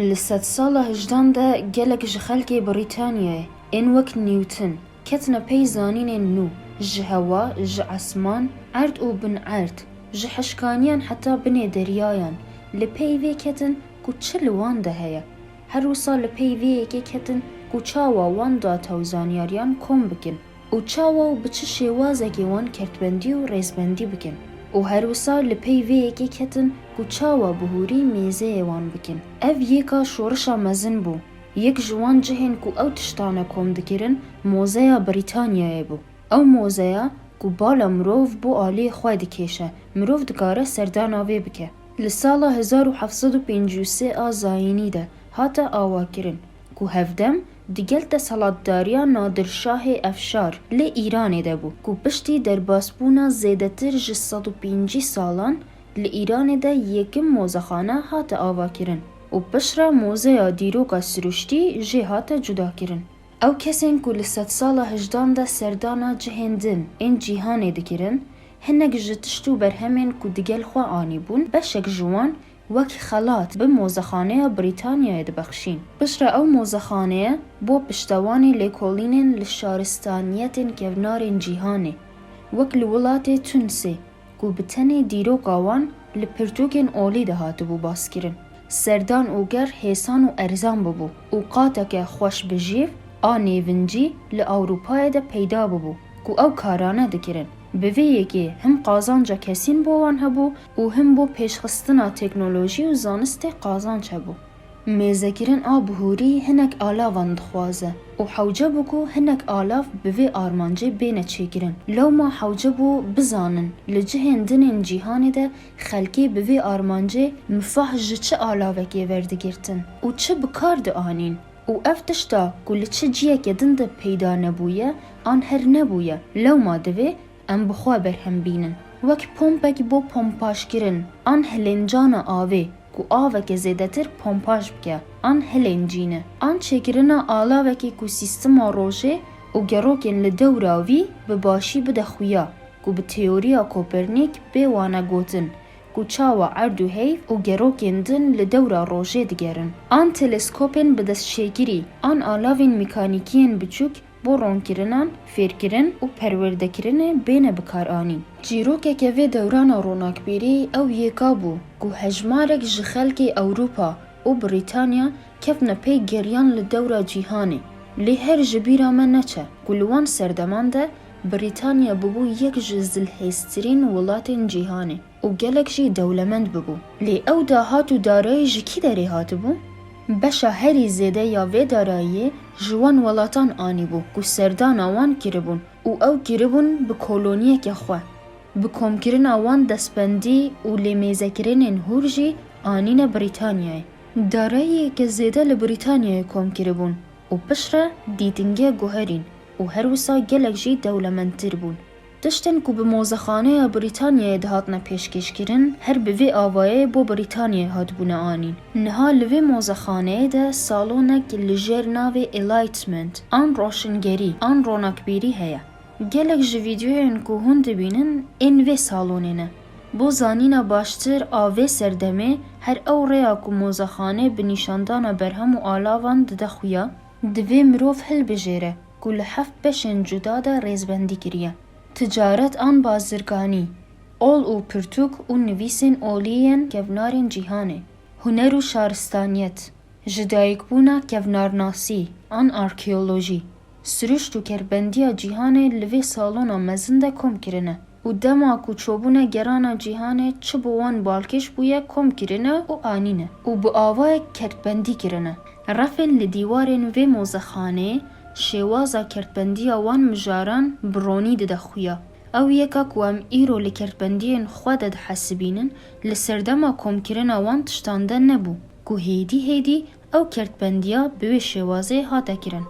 لسد سالا هجدان ده گلک جخلک بریتانیای این وک نیوتن کتنا پی زانین نو جهوا جعسمان عرد و بن عرد جحشکانیان حتی بن دریایان لپی وی کتن کو چل وان ده هیا هر وصا لپی وی که کتن کو چاوا وان دا توزانیاریان کم بکن و چاوا و بچه شوازه که وان کرتبندی و ریزبندی بکن و هر وصا لپی وی که کتن کو چاوا بهوری میزه وان بکن اف یکا شورشا مزن بو یک جوان جهن کو او تشتانه کم دکرن موزه بریتانیای بو او موزه کو بالا مروف بو آلی خواه دکیشه مروف دکاره سردان آوی بکه لسالا 1753 آزاینی ده هاتا آوا کرن کو هفدم دیگل ده سالاتداریا نادرشاه افشار لی ایران ده بو کو پشتی در باسپونا زیده تر 105 سالان لی ایران ده یکم موزخانه هاتا آوا کرن و پشرا موزه دیروگا سروشتی جه هاتا جدا کرن او کسین کو لسد سالا هجدان ده سردانا جهندن این جیهانه دکرن هنگ جتشتو برهمین کو دیگل خواه آنی بون بشک جوان وک خلات به موزخانه بریتانیا دبخشین بشرا او موزخانه بو پشتوانی لیکولینن لشارستانیتن کونارن جیهانه وک لولات تونسی کو بتنی دیرو قاوان لپرتوکن اولی ده هاتو بو باس کرن سردان اوگر حیسان و ارزان ببو اوقاتک خوش بجیف آنی ونجی لأوروپای ده پیدا ببو کو او کارانه دکرن بویه که هم قازانجا کسین بوان هبو و هم بو پیشخستنا تکنولوژی و زانست قازانج هبو میزکرین آبهوری هنک آلاوان دخوازه و حوجه بو هنک آلاف بوی آرمانجه بینه چیگرن لو ما حوجه بو بزانن لجهن دنین جیهانی ده خلکی بوی آرمانجه مفاح جه آلاوه که وردگیرتن و چه بکار ده آنین و افتشتا کل چه جیه که دنده پیدا نبویه آن هر نبویه لو ما دوی ام بخوا برهم بینن وک پمپک بو پمپاش کرن آن هلنجان آوه کو آوه که زیده تر پمپاش بکه آن هلنجینه آن چکرنا آلاوه که کو سیستما روژه و گروکن لدوراوی بباشی بده خویا کو به تیوریا کوپرنیک بیوانه گوتن کو چاوا عردو هیف و گروکن دن لدورا روژه دگرن آن تلسکوپن بدست شگیری آن آلاوین مکانیکین بچوک بو رونکرنان، فیرکرن و پروردکرن بین بکار آنی. جیروکه که وی دوران روناکبیری او یکا بو گو هجمارک جخلک اوروپا و بریتانیا کفن پی گریان لدورا جیهانی. لی هر جبیرا من نچه گلوان سردمان ده بریتانیا ببو یک جزل هسترین ولاتین جیهانی و گلک جی دولمند ببو. لی او دا هاتو دارای جکی داری هاتو بو؟ بشا هری زیده یا وی دارایی جوان ولاتان آنی بو که سردان آوان کربون او کربون به کولونیه که خواه به کم کرن آوان دستبندی و لیمیزه کرن هورجی آنین بریتانیای دارایی که زیده لبریتانیای کم کربون و پشره دیتنگه گوهرین و هر وسا گلک جی دولمندتر بون دشتن که به موزخانه بریتانیای دهاتنا پیشکش کرن هر به وی آوائه بو بریتانیای هات بونه آنین نها لوی موزخانه ده سالونک لجر ناوی الایتمنت آن روشنگری آن روناکبیری هیا گلک جو ویدیوین که هون دبینن این وی سالونینه بو زانینا باشتر آوه سردمه هر او ریا که موزخانه بنیشاندان برهم و آلاوان ده خویا دوی مروف هل بجیره که لحفت بشن جدا ده ریزبندی کریه تجارت آن بازرگانی اول و پرتوک و نویسین اولیین کونارین جیهانه هنر و شارستانیت جدایک بونا کونارناسی آن آرکیولوژی سرشت و کربندیا جیهانه لوی سالونا مزنده کم کرنه و دما کو چوبونه گرانا جیهانه چه بوان بالکش بویا کم کرنه و آنینه و با آوای کربندی کرنه رفن لدیوارن و موزخانه شوازا کرتبندیا وان مجاران برونی ده خویا او یکا کوام ایرو لکرتبندین خود ده حسبینن لسردما کم کرنا وان تشتانده نبو کو هیدی او کرتبندیا به شوازه هاتا کرن